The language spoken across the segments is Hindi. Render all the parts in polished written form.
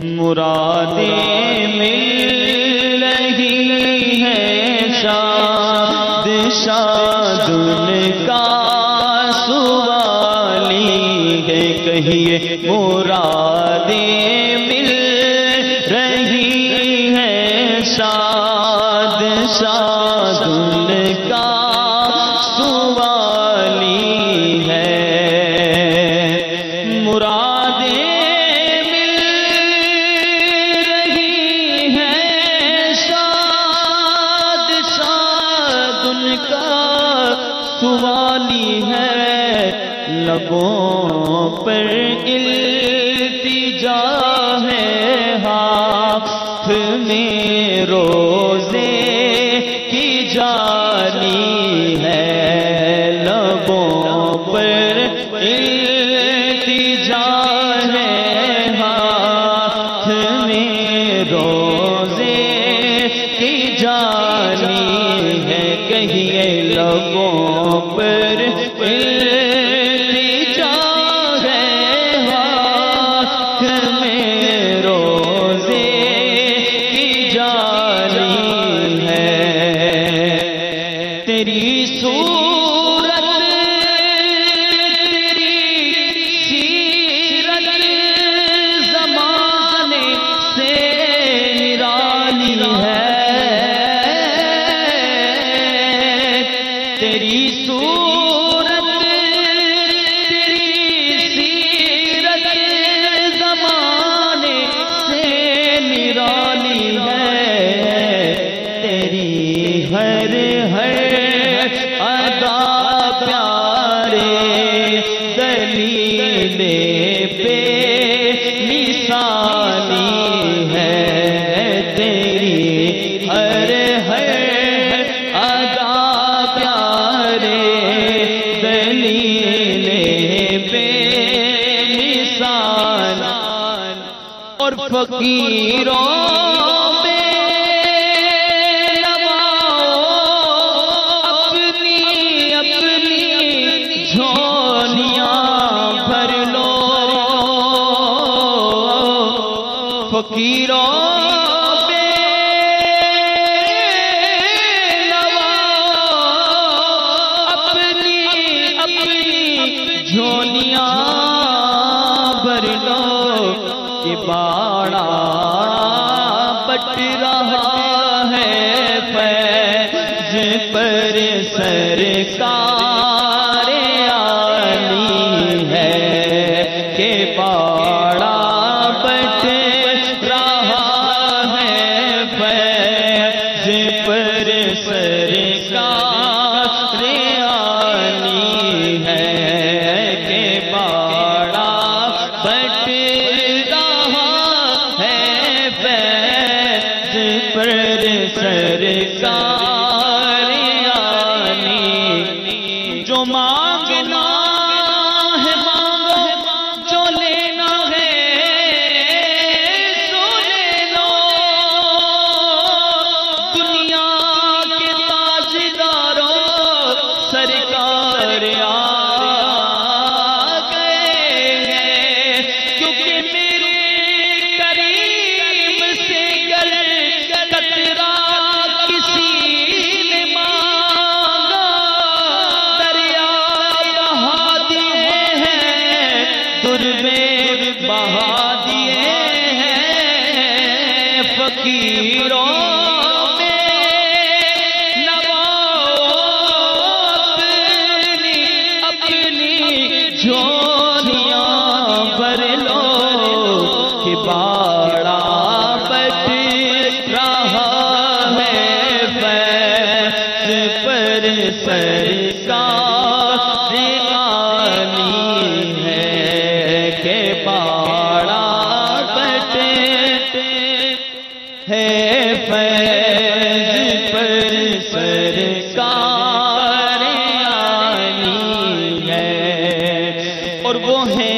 मुरादें मिल रही हैं शाद शाद उनका सुवाली है। कहिए मुरादें मिल रही हैं शाद शाद उनका सुवाली है। मुरादें सुवाली है। लबों पर इल्तिजा है, हाथ में रोज़े की जाली है। लबों पर इल्तिजा है, हाथ में रोज़े की जाली है। कहिए लबों पर इल्तिजा है, हाथ में रोज़े की जाली है। तेरी सूरत तेरी सीरत ज़माने से निराली है। तेरी सूरत तेरी सीरत ज़माने से निराली है। तेरी हर अदा प्यारे दलीले पे मिसाली है। तेरी हर अदा प्यारे दलीले पे मिसाल। और फकीरों फकीरों पे अपनी झोलियां भर लो। ये बाड़ा बट रहा है फैज़ पर सरकार आली है। के बाड़ा बट पर सरकार आली है। के बाड़ा बट रहा है फैज़ पर सरकार आली। जो मांगना है मांगो, जो लेना है सो ले लो। दुनिया के ताजदारों सरकार आ गए हैं। क्योंकि मेरे करीम से गर कतरा किसी ने मांगा, दरिया बहा दिए हैं, दुर्बे बहा दिए हैं। फकीरों झोलियां भर लो। कि बाड़ा बट रहा है फैज़ पर सरकार आली है। के बाड़ा बट है फैज़ पर सरकार आली है। और वो है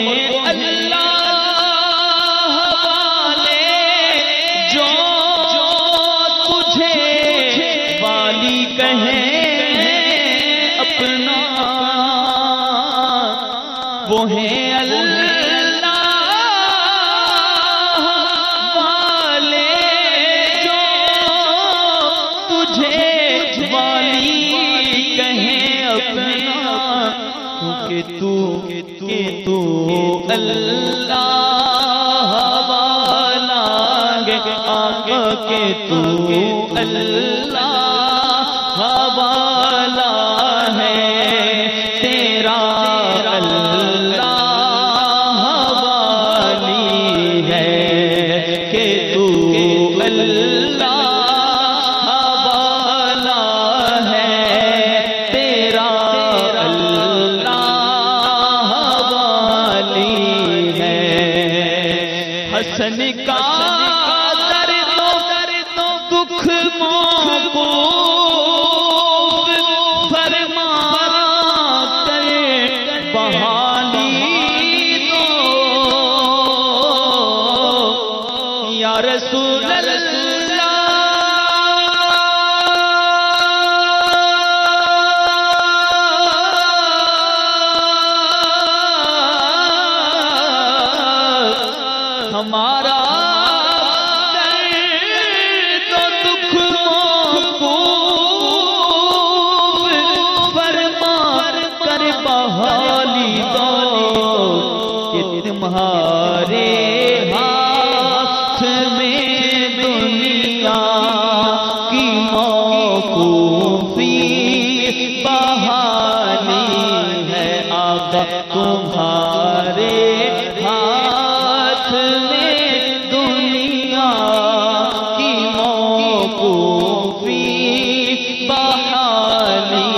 अल्लाह वाले जो तुझे वाली कहें अपना। वो है अल्लाह वाले जो तुझे वाली कहें अपना, क्योंकि तू अल्लाह वाला है, आका के तू अल्लाह वाला है, तेरा अल्लाह वाली है कि तू अल्लाह वाला है, तेरा अल्लाह वाली है। हसन का दुख मौकूफ फरमा करे बहाली दो या रसूल अल्लाह। हमारा तुम्हारे हाथ में दुनिया की मौकूफी बहाली है, आका तुम्हारे हाथ में दुनिया की मौकूफी बहाली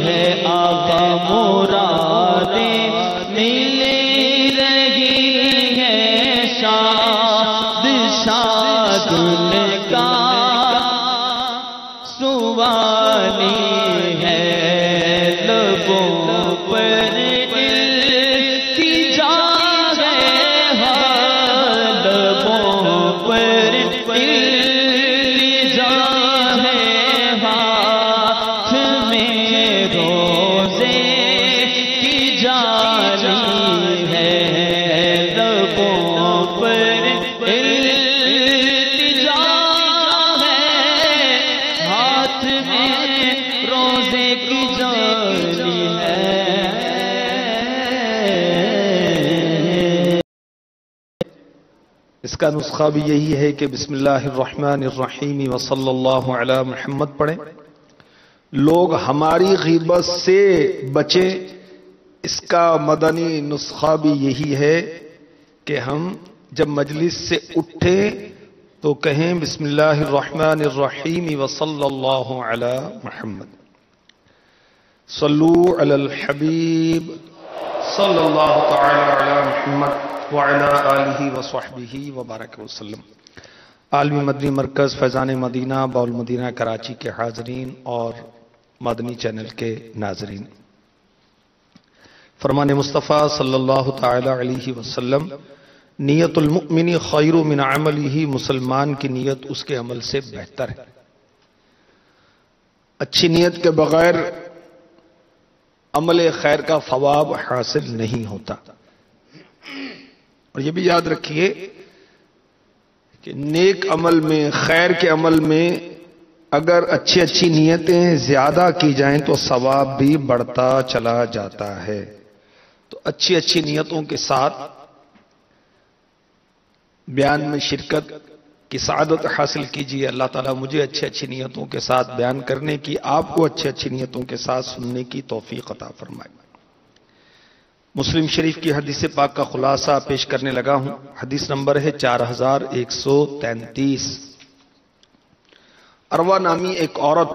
है, आका मुरादे मिले का सुवानी है, लबों पर इल्तिजा है, लबों पर इल्तिजा है, हाथ में रोज़े की जाली है, लबों पर रोज़े की जाली है। इसका नुस्खा भी यही है कि बिस्मिल्लाहिर्रहमानिर्रहीम व सल्लल्लाहु अला मुहम्मद पढ़ें। लोग हमारी ग़ीबत से बचें, इसका मदनी नुस्खा भी यही है कि हम जब मजलिस से उठें तो कहें बिस्मिल्लाहिर्रहमानिर्रहीम व सल्लल्लाहु अला मुहम्मद। सल्लू अलल हबीब सल्लल्लाहु तआला अला मुहम्मद व अला आलिहि व सहबिहि व बारक वसल्लम। आलमी मदनी मरकज़ फैज़ान मदीना बाउल मदीना कराची के हाज़रीन और मदनी चैनल के नाज़रीन, फरमान मुस्तफ़ा सल्लल्लाहु तआला अलैहि वसल्लम, नियतुल मुमिनी खैरु मिन अमलिही, मुसलमान की नियत उसके अमल से बेहतर है। अच्छी नियत के बगैर अमल खैर का फवाब हासिल नहीं होता। और ये भी याद रखिए कि नेक अमल में, खैर के अमल में अगर अच्छी अच्छी नियतें ज्यादा की जाएं तो सवाब भी बढ़ता चला जाता है। तो अच्छी अच्छी नियतों के साथ बयान में शिरकत की सआदत हासिल कीजिए। अल्लाह ताला मुझे अच्छी अच्छी नियतों के साथ बयान करने की, आपको अच्छी अच्छी नियतों के साथ सुनने की तौफीक अता फरमाए। मुस्लिम शरीफ की हदीस पाक का खुलासा पेश करने लगा हूं। हदीस नंबर है 4133। अरवा नामी एक औरत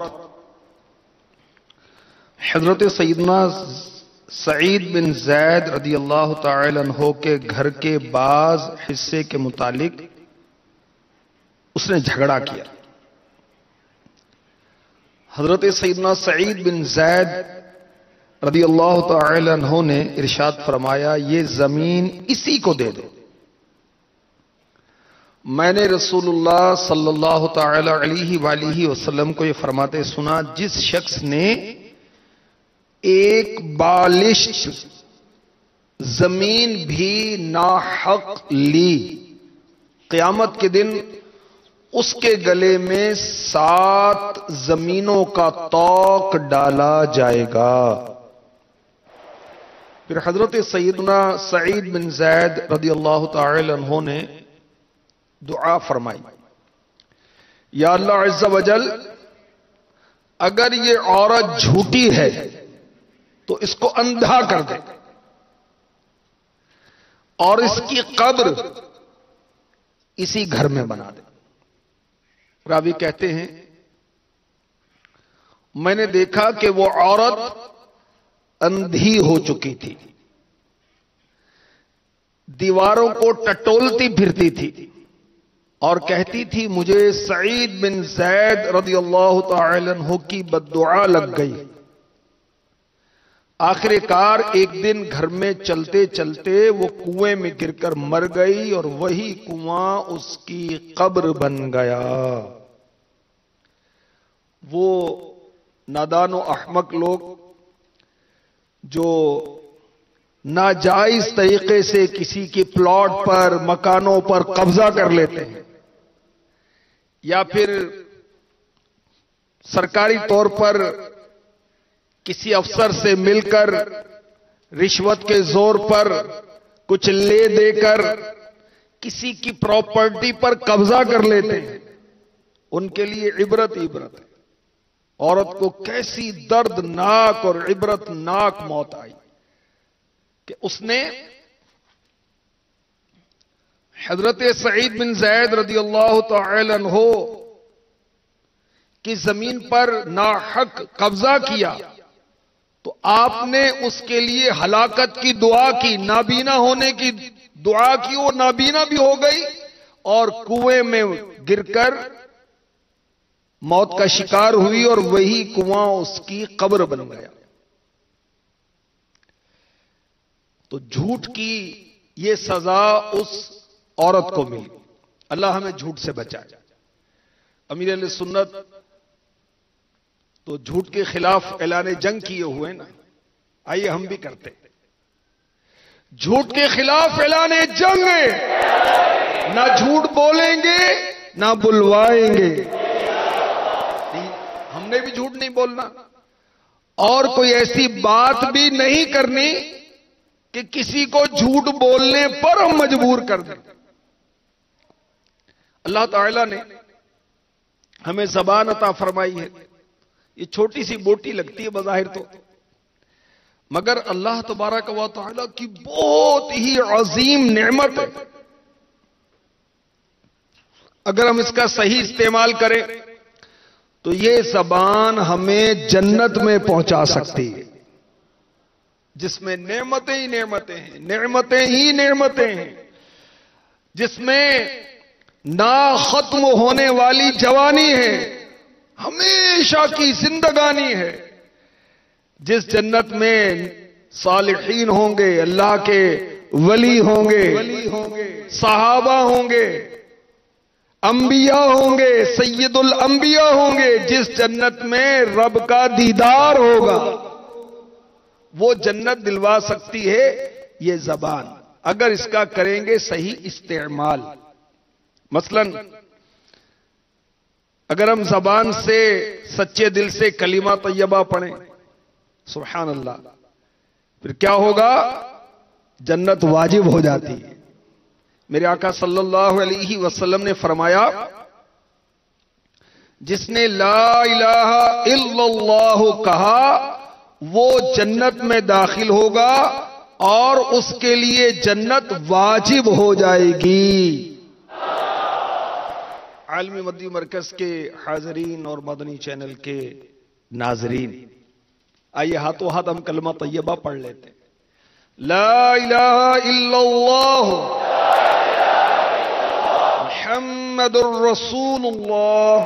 हजरत सैयदना सईद बिन जैद रदी अल्लाह तआला अन्हु के घर के बाज हिस्से के मुतालिक उसने झगड़ा किया। हजरत सईदना सईद बिन जैद रदी अल्लाह तआला अन्हु ने इरशाद फरमाया, ये जमीन इसी को दे दो। मैंने रसूलुल्लाह सल्लल्लाहु तआला अलैहि वसल्लम को यह फरमाते सुना, जिस शख्स ने एक बालिश जमीन भी नाहक ली, क़यामत के दिन उसके गले में 7 जमीनों का तौक डाला जाएगा। फिर हजरत सैयदना सईद बिन ज़ैद रदियल्लाहु ताला अन्हु ने दुआ फरमाई, या अल्लाह अज़्ज़ा वजल, अगर ये औरत झूठी है तो इसको अंधा कर दे और इसकी कब्र इसी घर में बना दे। रावी कहते हैं, मैंने देखा कि वो औरत अंधी हो चुकी थी, दीवारों को टटोलती फिरती थी और कहती थी, मुझे सईद बिन ज़ैद रदियल्लाहु ताला अन्हु की बद्दुआ लग गई। आखिरकार एक दिन घर में चलते चलते वो कुएं में गिरकर मर गई और वही कुआं उसकी कब्र बन गया। वो नादानो अहमक लोग जो नाजायज तरीके से किसी के प्लॉट पर, मकानों पर कब्जा कर लेते हैं या फिर सरकारी तौर पर किसी अफसर से मिलकर रिश्वत के जोर पर कुछ ले देकर किसी की प्रॉपर्टी पर कब्जा कर लेते हैं, उनके लिए इबरत इबरत है। औरत को कैसी दर्दनाक और इबरतनाक मौत आई कि उसने हजरत सईद बिन ज़ैद रदियल्लाहु ताला अन्हु की जमीन पर नाहक कब्जा किया तो आपने उसके लिए हलाकत की दुआ की, नाबीना होने की दुआ की। वो नाबीना भी हो गई और कुएं में गिरकर मौत का शिकार हुई और वही कुआं उसकी कब्र बन गया। तो झूठ की ये सजा उस औरत को मिली। अल्लाह हमें झूठ से बचाए। अमीर अहले सुन्नत तो झूठ के खिलाफ ऐलान जंग किए हुए ना, आइए हम भी करते हैं। झूठ के खिलाफ ऐलान जंग, ना झूठ बोलेंगे ना बुलवाएंगे। हमने भी झूठ नहीं बोलना और कोई ऐसी बात भी नहीं करनी कि किसी को झूठ बोलने पर हम मजबूर कर दें। अल्लाह ताला ने हमें ज़बान अता फरमाई है। ये छोटी सी बोटी लगती है बज़ाहिर तो, मगर अल्लाह तबारक व तआला की बहुत ही अजीम नेमत है। अगर हम इसका सही इस्तेमाल करें तो ये ज़बान हमें जन्नत में पहुंचा सकती है, जिसमें नेमतें ही नेमतें हैं, नेमतें ही नेमतें हैं, जिसमें ना खत्म होने वाली जवानी है, हमेशा की जिंदगानी है, जिस जन्नत में सालिहीन होंगे, अल्लाह के वली होंगे, सहाबा होंगे, अंबिया होंगे, सैयदुल अंबिया होंगे, जिस जन्नत में रब का दीदार होगा, वो जन्नत दिलवा सकती है ये जबान, अगर इसका करेंगे सही इस्तेमाल। मसलन अगर हम जबान से सच्चे दिल से कलीमा तैयबा पढ़ें, सुभान अल्लाह, फिर क्या होगा? जन्नत वाजिब हो जाती है। मेरे आका सल्लल्लाहु अलैहि वसल्लम ने फरमाया, जिसने ला इलाहा इल्लल्लाह कहा वो जन्नत में दाखिल होगा और उसके लिए जन्नत वाजिब हो जाएगी। आलमी मदनी मरकज के हाजरीन और मदनी चैनल के नाजरीन, आइए हाथों हाथ हम कलमा तैयबा पढ़ लेते हैं। ला इलाहा इल्लल्लाह मुहम्मदुर रसूलुल्लाह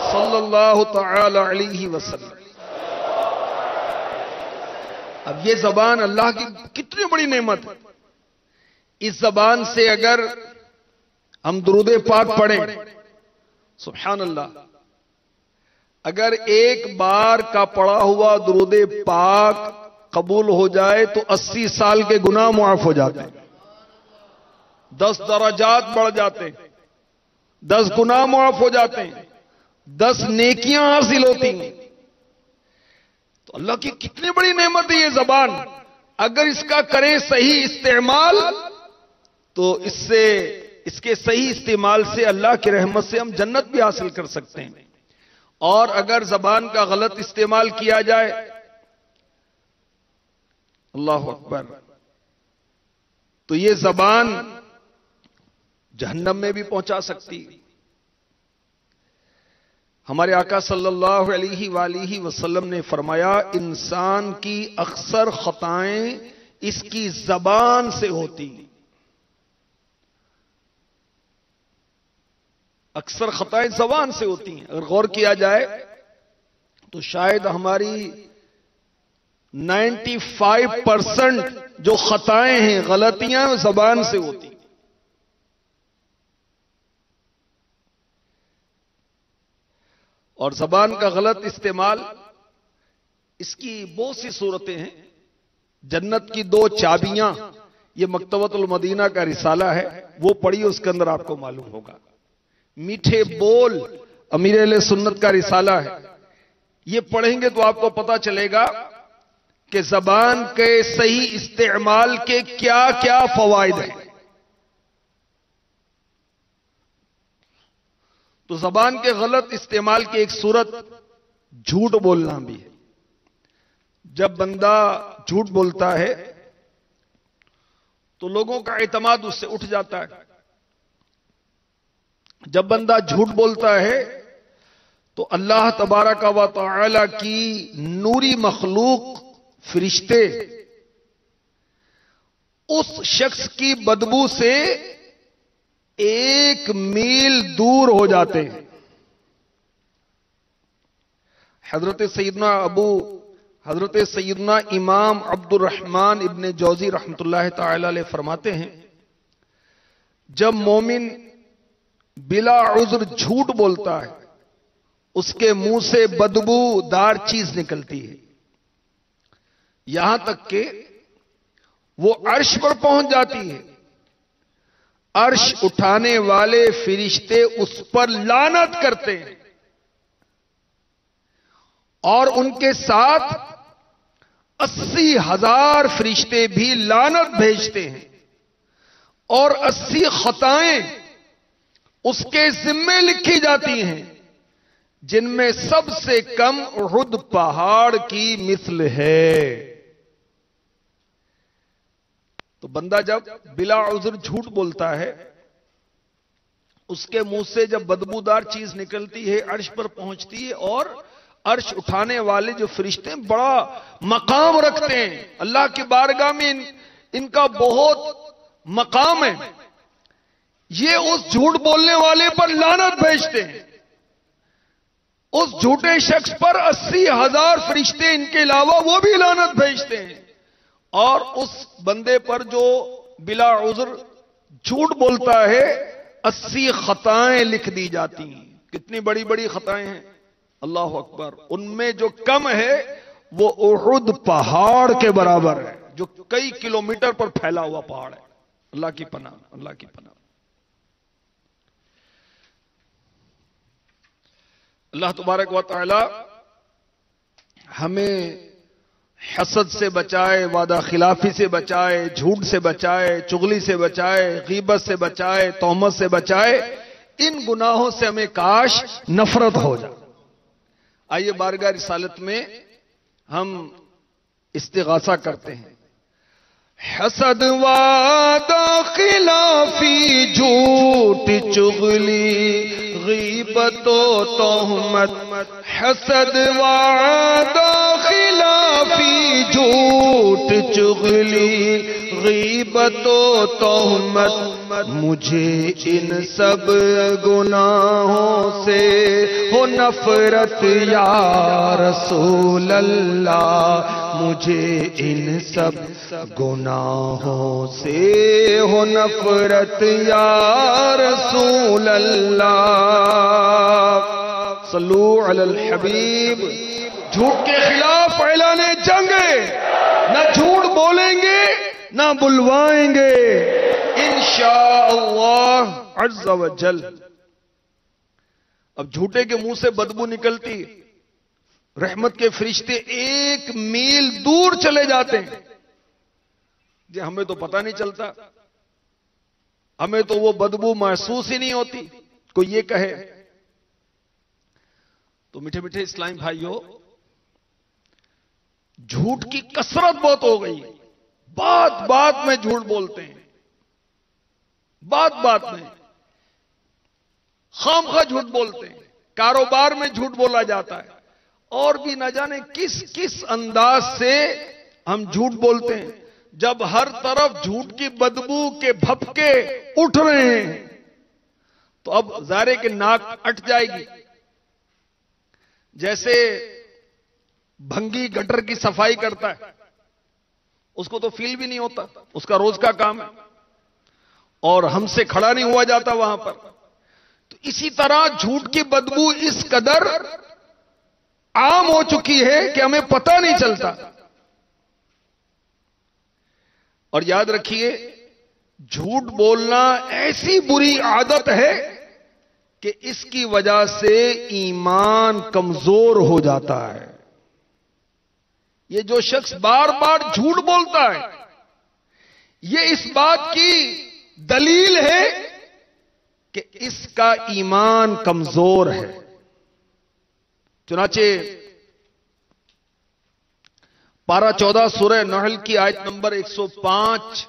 सल्लल्लाहु तआला अलैहि वसल्लम। अब ये जबान अल्लाह की कितनी बड़ी नेमत है। इस जबान से अगर हम दुरूद पाक पढ़ें, सुभान अल्लाह, अगर एक बार का पढ़ा हुआ दुरूद पाक कबूल हो जाए तो 80 साल के गुनाह मुआफ हो जाते हैं, 10 दराजात बढ़ जाते हैं, 10 गुनाह मुआफ हो जाते हैं, 10 नेकियां हासिल होती हैं। तो अल्लाह की कितनी बड़ी नेमत है ये जबान। अगर इसका करें सही इस्तेमाल तो इसके सही इस्तेमाल से अल्लाह की रहमत से हम जन्नत भी हासिल कर सकते हैं। और अगर जबान का गलत इस्तेमाल किया जाए, अल्लाह अकबर, तो ये जबान जहन्नम में भी पहुंचा सकती है। हमारे आका सल्लल्लाहु अलैहि वसल्लम ने फरमाया, इंसान की अक्सर खताएं इसकी जबान से होती हैं। अक्सर खताएं जबान से होती हैं। अगर गौर किया जाए तो शायद हमारी 95% जो खताएं हैं, गलतियां, जबान से होती हैं। और जबान का गलत इस्तेमाल, इसकी बहुत सी सूरतें हैं। जन्नत की 2 चाबियां, ये मकतबतुल मदीना का रिसाला है, वो पढ़िए, उसके अंदर आपको मालूम होगा। मीठे बोल अमीर अहले सुन्नत का रिसाला है, ये पढ़ेंगे तो आपको पता चलेगा कि जबान के सही इस्तेमाल के क्या क्या फवायद हैं। तो जबान के गलत इस्तेमाल की एक सूरत झूठ बोलना भी है। जब बंदा झूठ बोलता है तो लोगों का एतमाद उससे उठ जाता है। जब बंदा झूठ बोलता है तो अल्लाह तबारक व तआला की नूरी मखलूक फरिश्ते उस शख्स की बदबू से 1 मील दूर हो जाते हैं। हजरत सैयदना इमाम अब्दुर रहमान इब्ने जौजी रहमतुल्लाह तआला अलैह फरमाते हैं, जब मोमिन बिला उज़्र झूठ बोलता है, उसके मुंह से बदबूदार चीज निकलती है, यहां तक कि वो अर्श पर पहुंच जाती है। अर्श उठाने वाले फरिश्ते उस पर लानत करते हैं और उनके साथ 80,000 फरिश्ते भी लानत भेजते हैं और 80 खताएं उसके जिम्मे लिखी जाती हैं, जिनमें सबसे कम उहुद पहाड़ की मिस्ल है। तो बंदा जब बिला उज़्र झूठ बोलता है, उसके मुंह से जब बदबूदार चीज निकलती है, अर्श पर पहुंचती है और अर्श उठाने वाले जो फरिश्ते बड़ा मकाम रखते हैं, अल्लाह की बारगाह में इनका बहुत मकाम है, ये उस झूठ बोलने वाले पर लानत भेजते हैं। उस झूठे शख्स पर 80,000 फरिश्ते इनके अलावा वो भी लानत भेजते हैं और उस बंदे पर जो बिला उज़्र झूठ बोलता है 80 खताएं लिख दी जाती हैं। कितनी बड़ी बड़ी खताएं हैं, अल्लाह अकबर। उनमें जो कम है वो उहुद पहाड़ के बराबर है, जो कई किलोमीटर पर फैला हुआ पहाड़ है। अल्लाह की पनाह, अल्लाह की पनाह। अल्लाह तबारक व तआला हमें हसद से बचाए, वादा खिलाफी से बचाए, झूठ से बचाए, चुगली से बचाए, गीबत से बचाए, तोहमत से बचाए। इन गुनाहों से हमें काश नफरत हो जाए। आइए बारगाह रिसालत में हम इस्तिगासा करते हैं। हसद वादा खिलाफी झूठ चुगली गीबत तोहमत, हसद वादा खिलाफी झूठ चुगली गीबत तोहमत, मुझे इन सब गुनाहों से हो नफरत या रसूल अल्लाह, मुझे इन सब गुनाहों से हो नफरत या रसूल अल्लाह। सल्लू अलल हबीब। झूठ के खिलाफ ऐलाने जंग, न झूठ बोलेंगे न बुलवाएंगे इंशाअल्लाह अज़्ज़ व जल। अब झूठे के मुंह से बदबू निकलती, रहमत के फरिश्ते 1 मील दूर चले जाते हैं। जी हमें तो पता नहीं चलता, हमें तो वो बदबू महसूस ही नहीं होती। कोई ये कहे तो मीठे मीठे इस्लामी भाइयों, झूठ की कसरत बहुत हो गई। बात बात में झूठ बोलते हैं, बात बात में खामखा झूठ बोलते हैं, कारोबार में झूठ बोला जाता है, और भी न जाने किस किस अंदाज से हम झूठ बोलते हैं। जब हर तरफ झूठ की बदबू के भपके उठ रहे हैं तो अब ज़ारे के नाक अट जाएगी। जैसे भंगी गटर की सफाई करता है, उसको तो फील भी नहीं होता, उसका रोज का काम है, और हमसे खड़ा नहीं हुआ जाता वहां पर। तो इसी तरह झूठ की बदबू इस कदर आम हो चुकी है कि हमें पता नहीं चलता। और याद रखिए, झूठ बोलना ऐसी बुरी आदत है कि इसकी वजह से ईमान कमजोर हो जाता है। ये जो शख्स बार बार झूठ बोलता है, ये इस बात की दलील है कि इसका ईमान कमजोर है। चुनाचे पारा 14 सूरह नहल की आयत नंबर 105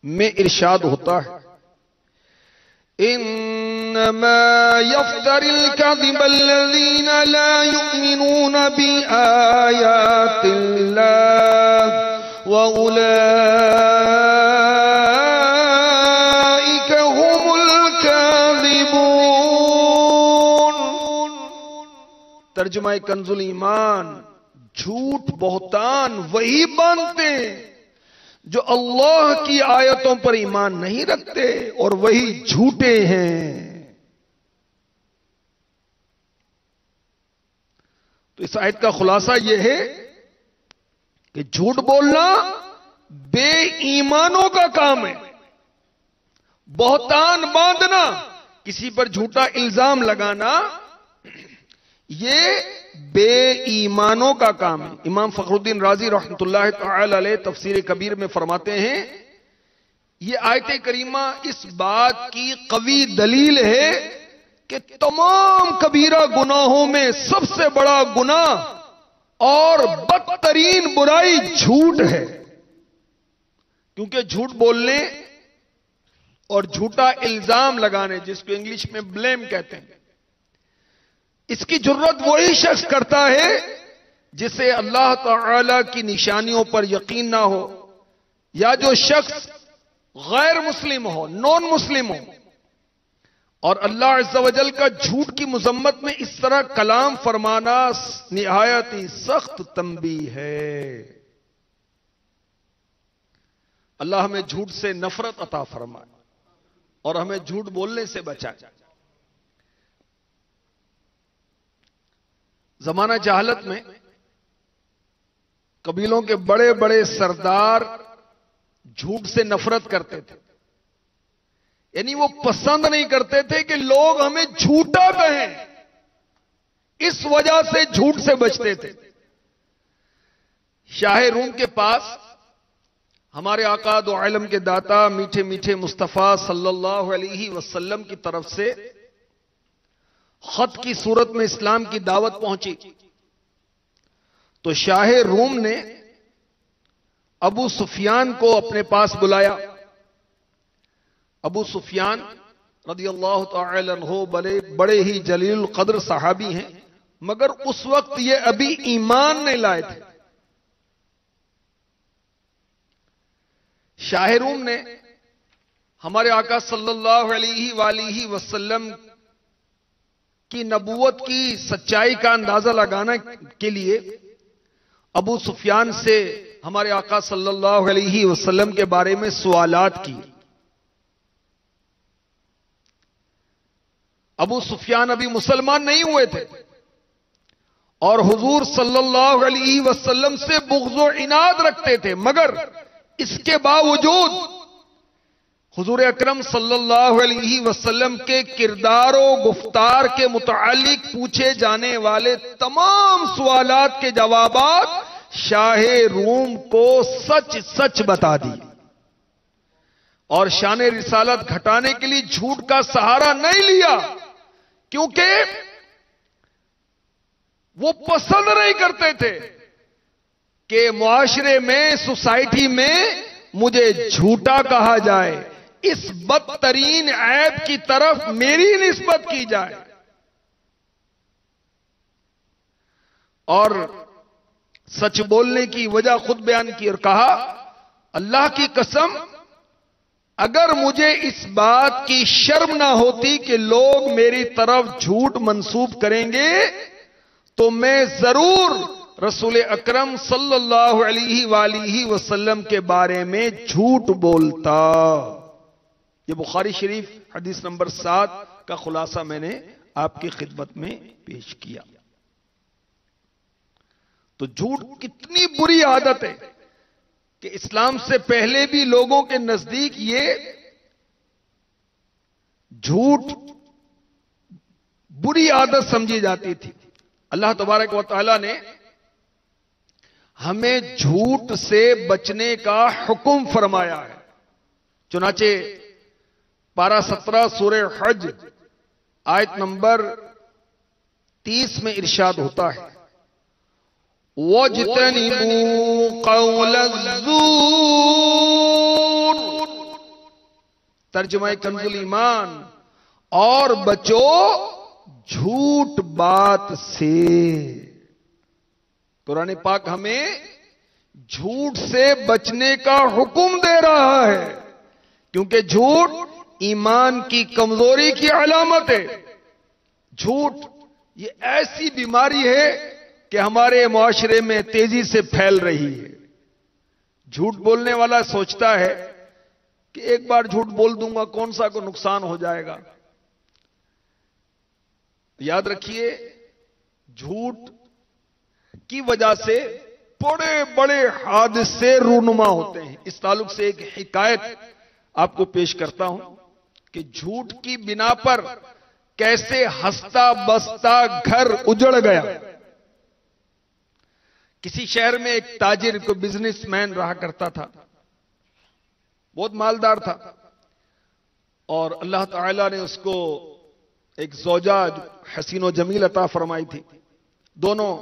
में इरशाद होता है, इन्नमा यफ्तरिल कज़िब अल्लज़ीना ला युमिनून बिआयातिल्लाह व उलाइका हुमुल काज़िबून। तर्जुमा कंजुल ईमान, झूठ बहतान वही बांधते हैं जो अल्लाह की आयतों पर ईमान नहीं रखते, और वही झूठे हैं। तो इस आयत का खुलासा यह है कि झूठ बोलना बेईमानों का काम है। बहतान बांधना, किसी पर झूठा इल्जाम लगाना, ये बेईमानों का काम है। इमाम फखरुद्दीन राजी रहमतुल्लाह तआला अलैह तफसीर कबीर में फरमाते हैं, ये आयत करीमा इस बात की कवी दलील है कि तमाम कबीरा गुनाहों में सबसे बड़ा गुनाह और बदतरीन बुराई झूठ है। क्योंकि झूठ बोलने और झूठा इल्जाम लगाने, जिसको इंग्लिश में ब्लेम कहते हैं, इसकी जरूरत वही शख्स करता है जिसे अल्लाह ताला की निशानियों पर यकीन ना हो, या जो शख्स गैर मुस्लिम हो, नॉन मुस्लिम हो। और अल्लाह अज़्ज़ व जल का झूठ की मुज़म्मत में इस तरह कलाम फरमाना निहायत ही सख्त तंबीह है। अल्लाह हमें झूठ से नफरत अता फरमाए और हमें झूठ बोलने से बचाए। जमाना जहालत में कबीलों के बड़े बड़े सरदार झूठ से नफरत करते थे, यानी वो पसंद नहीं करते थे कि लोग हमें झूठा कहें, इस वजह से झूठ से बचते थे। शाह रूम के पास हमारे आका दो आलम के दाता मीठे मीठे मुस्तफा सल्लल्लाहु अलैहि वसल्लम की तरफ से खत की सूरत में इस्लाम की दावत पहुंची। तो शाह रूम ने अबू सुफियान को अपने पास बुलाया। अबू सुफियान रदियल्लाहु तआला अन्हु बड़े ही जलील कद्र सहाबी हैं, मगर उस वक्त ये अभी ईमान नहीं लाए थे। शाह रूम ने हमारे आका सल्लल्लाहु अलैहि वसल्लम की नबूवत की सच्चाई का अंदाजा लगाने के लिए अबू सुफियान से हमारे आका सल्लल्लाहु अलैहि वसल्लम के बारे में सवालात की। अबू सुफियान अभी मुसलमान नहीं हुए थे और हुजूर सल्लल्लाहु अलैहि वसल्लम से बुग़्ज़ व इनाद रखते थे, मगर इसके बावजूद हुजूर अकरम सल्लल्लाहु अलैहि वसल्लम के किरदार व गुफ्तार के मुतालिक पूछे जाने वाले तमाम सवालात के जवाबात शाहे रूम को सच सच बता दिए और शान रिसालत घटाने के लिए झूठ का सहारा नहीं लिया, क्योंकि वो पसंद नहीं करते थे कि मुआशरे में, सोसाइटी में मुझे झूठा कहा जाए, इस बदतरीन ऐब की तरफ मेरी निस्बत की जाए। और सच बोलने की वजह खुद बयान की और कहा, अल्लाह की कसम, अगर मुझे इस बात की शर्म ना होती कि लोग मेरी तरफ झूठ मंसूब करेंगे तो मैं जरूर रसूल अकरम सल्लल्लाहु अलैहि वसल्लम के बारे में झूठ बोलता। ये बुखारी शरीफ हदीस नंबर 7 का खुलासा मैंने आपकी खिदमत में पेश किया। तो झूठ कितनी बुरी आदत है कि इस्लाम से पहले भी लोगों के नजदीक ये झूठ बुरी आदत समझी जाती थी। अल्लाह तबारक व तआला ने हमें झूठ से बचने का हुक्म फरमाया है। चुनाचे पारा 17 सूरह हज आयत नंबर 30 में इरशाद होता है, वज्तनिबू क़ौलज़्ज़ूर। तर्जुमा कंजुल ईमान, और बचो झूठ बात से। कुरान पाक हमें झूठ से बचने का हुक्म दे रहा है, क्योंकि झूठ ईमान की कमजोरी की अलामत है। झूठ ये ऐसी बीमारी है कि हमारे मुआशरे में तेजी से फैल रही है। झूठ बोलने वाला सोचता है कि एक बार झूठ बोल दूंगा, कौन सा को नुकसान हो जाएगा। याद रखिए, झूठ की वजह से बड़े बड़े हादसे रूनुमा होते हैं। इस ताल्लुक से एक हिकायत आपको पेश करता हूं कि झूठ की बिना पर कैसे हंसता बसता घर उजड़ गया। किसी शहर में एक ताजिर, को बिजनेसमैन रहा करता था, बहुत मालदार था, और अल्लाह ताला ने उसको एक ज़ौजा हसीनो जमील अता फरमाई थी। दोनों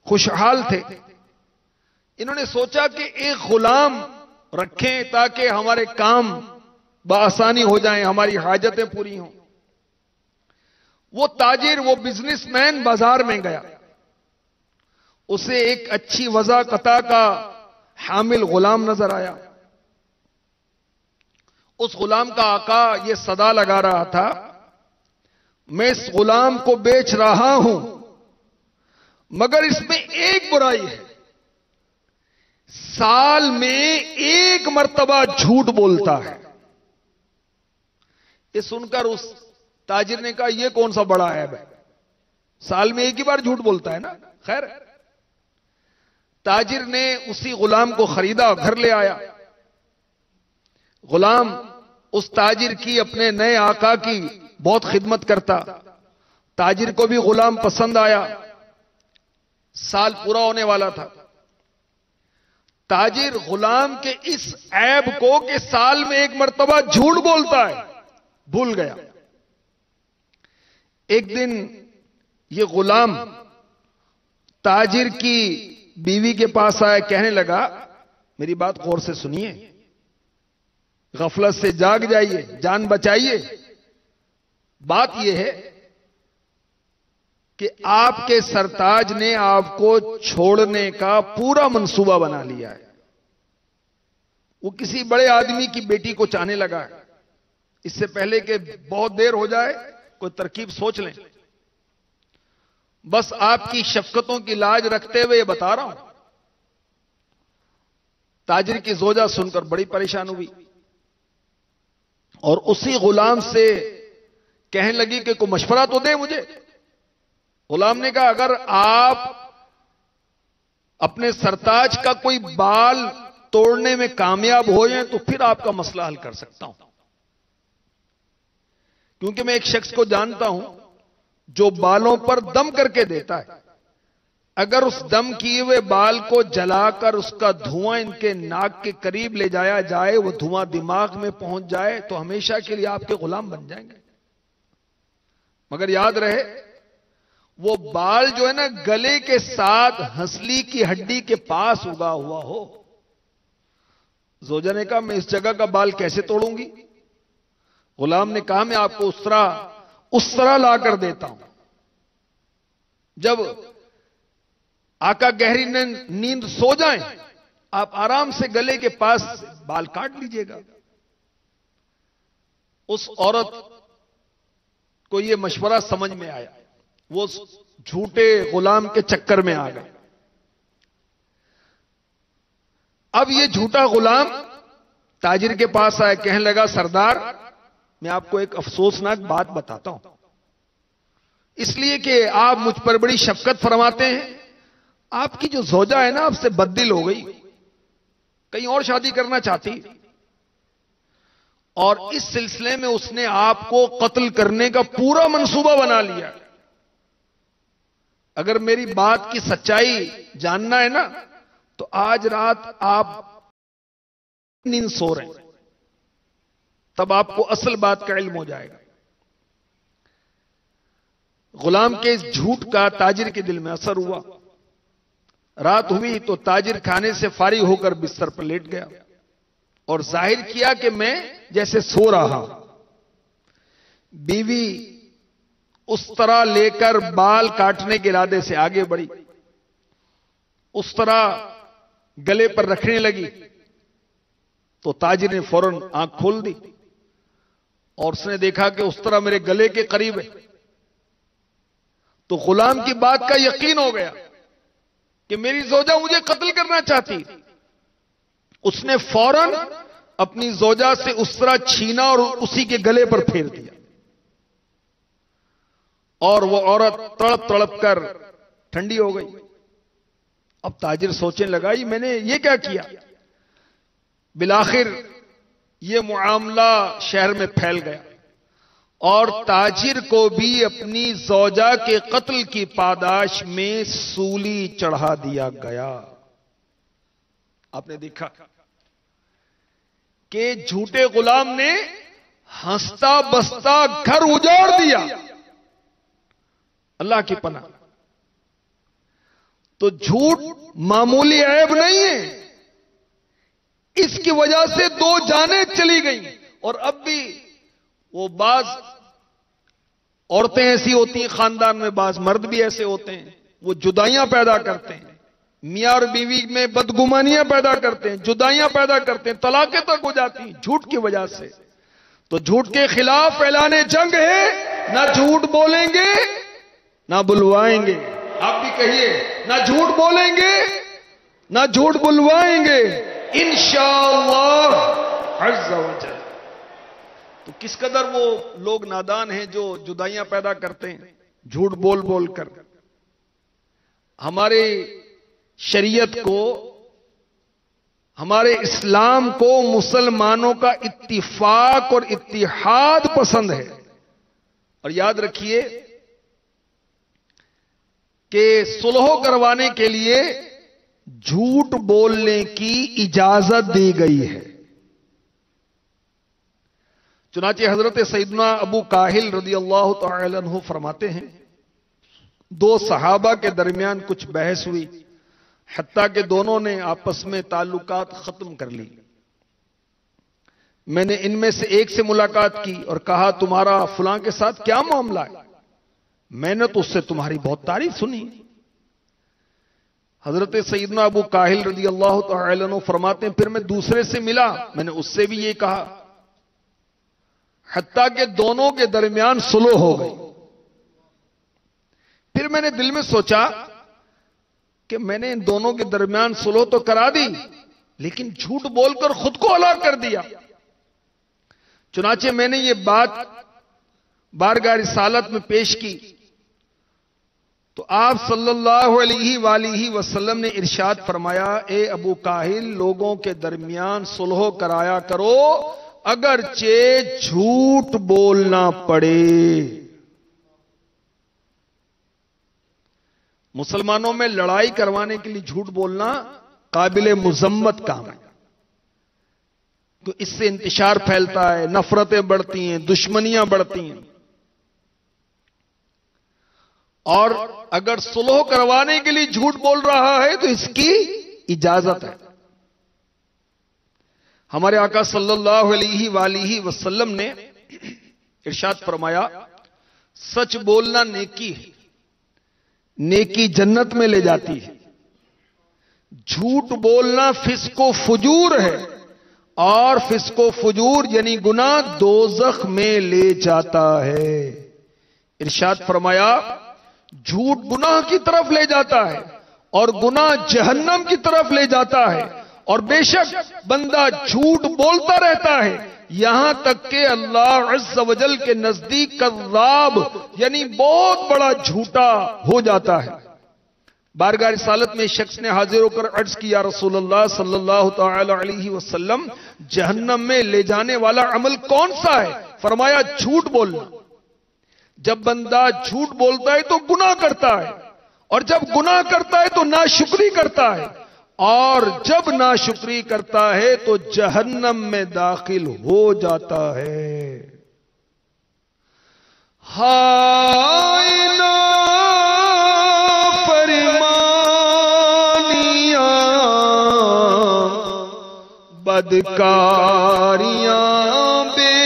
खुशहाल थे। इन्होंने सोचा कि एक गुलाम रखें ताकि हमारे काम बआसानी हो जाएं, हमारी हाजतें पूरी हों। वो ताजिर, वो बिजनेसमैन बाजार में गया। उसे एक अच्छी वज़ाक़ता का हामिल गुलाम नजर आया। उस गुलाम का आका ये सदा लगा रहा था, मैं इस गुलाम को बेच रहा हूं, मगर इसमें एक बुराई है, साल में एक मर्तबा झूठ बोलता है। ये सुनकर उस ताजिर ने कहा, यह कौन सा बड़ा ऐब है, साल में एक ही बार झूठ बोलता है ना। खैर, ताजिर ने उसी गुलाम को खरीदा, घर ले आया। गुलाम उस ताजिर की, अपने नए आका की बहुत खिदमत करता। ताजिर को भी गुलाम पसंद आया। साल पूरा होने वाला था। ताजिर गुलाम के इस ऐब को कि साल में एक मर्तबा झूठ बोलता है भूल गया। एक दिन ये गुलाम ताजिर की बीवी के पास आया, कहने लगा, मेरी बात गौर से सुनिए, गफलत से जाग जाइए, जान बचाइए। बात यह है कि आपके सरताज ने आपको छोड़ने का पूरा मंसूबा बना लिया है। वो किसी बड़े आदमी की बेटी को चाहने लगा है। इससे पहले कि बहुत देर हो जाए, कोई तरकीब सोच लें। बस आपकी शफकतों की लाज रखते हुए बता रहा हूं। ताजिर की जोजा सुनकर बड़ी परेशान हुई और उसी गुलाम से कहने लगी कि कोई मशवरा तो दे मुझे। गुलाम ने कहा अगर आप अपने सरताज का कोई बाल तोड़ने में कामयाब हो जाए तो फिर आपका मसला हल कर सकता हूं, क्योंकि मैं एक शख्स को जानता हूं जो बालों पर दम करके देता है। अगर उस दम किए हुए बाल को जलाकर उसका धुआं इनके नाक के करीब ले जाया जाए, वो धुआं दिमाग में पहुंच जाए तो हमेशा के लिए आपके गुलाम बन जाएंगे। मगर याद रहे वो बाल जो है ना गले के साथ हंसली की हड्डी के पास उगा हुआ हो। जोजा ने कहा मैं इस जगह का बाल कैसे तोड़ूंगी? गुलाम ने कहा मैं आपको उस तरह लाकर देता हूं। जब आका गहरी नींद सो जाएं, आप आराम से गले के पास बाल काट लीजिएगा। उस औरत को यह मशवरा समझ में आया, वो झूठे गुलाम के चक्कर में आ गए। अब ये झूठा गुलाम ताजिर के पास आया, कहने लगा सरदार मैं आपको एक अफसोसनाक बात बताता हूं, इसलिए कि आप मुझ पर बड़ी शफकत फरमाते हैं। आपकी जो जोजा है ना आपसे बददिल हो गई, कहीं और शादी करना चाहती, और इस सिलसिले में उसने आपको कत्ल करने का पूरा मंसूबा बना लिया। अगर मेरी बात की सच्चाई जानना है ना तो आज रात आप नींद सो रहे हैं, तब आपको असल बात का इल्म हो जाएगा। गुलाम के इस झूठ का ताजिर के दिल में असर हुआ। रात हुई तो ताजिर खाने से फारिग होकर बिस्तर पर लेट गया और जाहिर किया कि मैं जैसे सो रहा हूं। बीवी उस तरह लेकर बाल काटने के इरादे से आगे बढ़ी, उस तरह गले पर रखने लगी तो ताजिर ने फौरन आंख खोल दी और उसने देखा कि उस तरह मेरे गले के करीब है। तो गुलाम की बात का यकीन हो गया कि मेरी जोजा मुझे कत्ल करना चाहती। उसने फौरन अपनी जोजा से उस तरह छीना और उसी के गले पर फेर दिया और वो औरत तड़प तड़प कर ठंडी हो गई। अब ताजिर सोचने लगा ये मैंने ये क्या किया। बिलाखिर ये मुआमला शहर में फैल गया और ताजिर को भी अपनी जोजा के कत्ल की पादाश में सूली चढ़ा दिया गया। आपने देखा कि झूठे गुलाम ने हंसता बसता घर उजाड़ दिया। अल्लाह की पनाह, तो झूठ मामूली ऐब नहीं है, इसकी वजह से 2 जानें चली गई। और अब भी वो बाज औरतें ऐसी होती हैं खानदान में, बाज मर्द भी ऐसे होते हैं, वो जुदाइयां पैदा करते हैं, मियां और बीवी में बदगुमानियां पैदा करते हैं, जुदाइयां पैदा करते हैं, तलाकें तक हो जाती हैं झूठ की वजह से। तो झूठ के खिलाफ ऐलाने जंग है, ना झूठ बोलेंगे ना बुलवाएंगे। आप भी कहिए ना झूठ बोलेंगे ना झूठ बुलवाएंगे इंशाअल्लाह अज़्ज़ा व जल। तो किस कदर वो लोग नादान हैं जो जुदाइयां पैदा करते हैं झूठ बोल बोल कर। हमारे शरीयत को, हमारे इस्लाम को मुसलमानों का इत्तिफाक और इत्तिहाद पसंद है। और याद रखिए कि सुलह करवाने के लिए झूठ बोलने की इजाजत दी गई है। चुनांचे हजरत सैयदना अबू काहिल रदियल्लाहु तआला अन्हु फरमाते हैं 2 सहाबा के दरमियान कुछ बहस हुई, हत्ता कि दोनों ने आपस में ताल्लुकात खत्म कर ली। मैंने इनमें से एक से मुलाकात की और कहा तुम्हारा फलां के साथ क्या मामला है? मैंने तो उससे तुम्हारी बहुत तारीफ सुनी। हजरत सैयदना अबू काहिल रदियल्लाहु तआला अन्हु फरमाते हैं फिर मैं दूसरे से मिला, मैंने उससे भी ये कहा, हत्ता कि दोनों के दरमियान सुलह हो गई। फिर मैंने दिल में सोचा कि मैंने इन दोनों के दरमियान सुलह तो करा दी, लेकिन झूठ बोलकर खुद को हलाक कर दिया। चुनांचे मैंने ये बात बारगाह रिसालत में पेश की तो आप सल्लल्लाहु अलैहि वसल्लम ने इरशाद फरमाया, ए अबू काहिल, लोगों के दरमियान सुलह कराया करो अगरचे झूठ बोलना पड़े। मुसलमानों में लड़ाई करवाने के लिए झूठ बोलना काबिले मुजम्मत काम है। तो इससे इंतशार फैलता है, नफरतें बढ़ती हैं, दुश्मनियां बढ़ती हैं। और अगर सुलह करवाने के लिए झूठ बोल रहा है तो इसकी इजाजत है। हमारे आका सल्लल्लाहु अलैहि वसल्लम ने इरशाद फरमाया, सच बोलना नेकी है, नेकी जन्नत में ले जाती है। झूठ बोलना फिस्को फुजूर है और फिस्को फुजूर यानी गुनाह दोज़ख में ले जाता है। इरशाद फरमाया, झूठ गुनाह की तरफ ले जाता है और गुनाह जहन्नम की तरफ ले जाता है। और बेशक बंदा झूठ बोलता रहता है यहां तक कि अल्लाह अज़्ज़ व जल के नजदीक कज़्ज़ाब यानी बहुत बड़ा झूठा हो जाता है। बारगाह रिसालत में शख्स ने हाजिर होकर अर्ज किया, रसूलुल्लाह सल्लल्लाहु तआला अलैहि वसल्लम, जहन्नम में ले जाने वाला अमल कौन सा है? फरमाया, झूठ बोलना। जब बंदा झूठ बोलता है तो गुनाह करता है, और जब गुनाह करता है तो नाशुक्री करता है, और जब नाशुक्री करता है तो जहन्नम में दाखिल हो जाता है। हाय ना बदकारियां बेबाकियां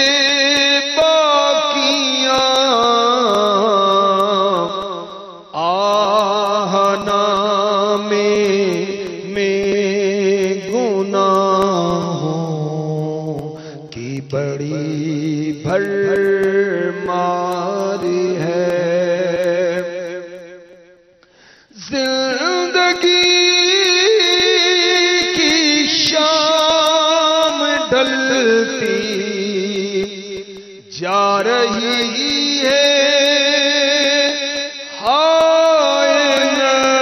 आहना में गुनाहों की बड़ी भरमार है। जिंदगी जा रही है, हाय नफ्स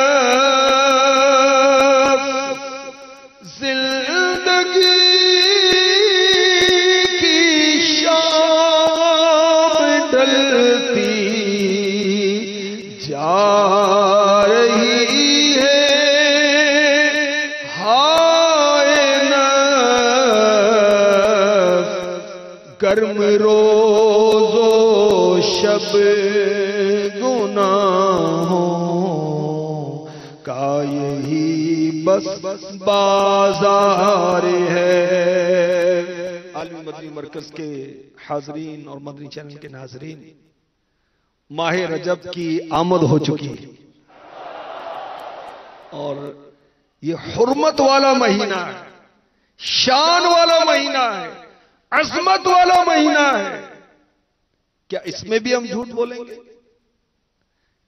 जिंदगी की शाम ढलती जा रही है, हाय नफ्स गर्म रोज़ो शब गुनाहों का यही बस बाजार है। आलमी मदनी मरकज के हाजरीन और मदनी चैनल के नाजरीन, माह रजब की आमद हो चुकी है और ये हुर्मत वाला महीना है, शान वाला महीना है, अज़मत वाला महीना है। क्या इसमें भी हम झूठ बोलेंगे?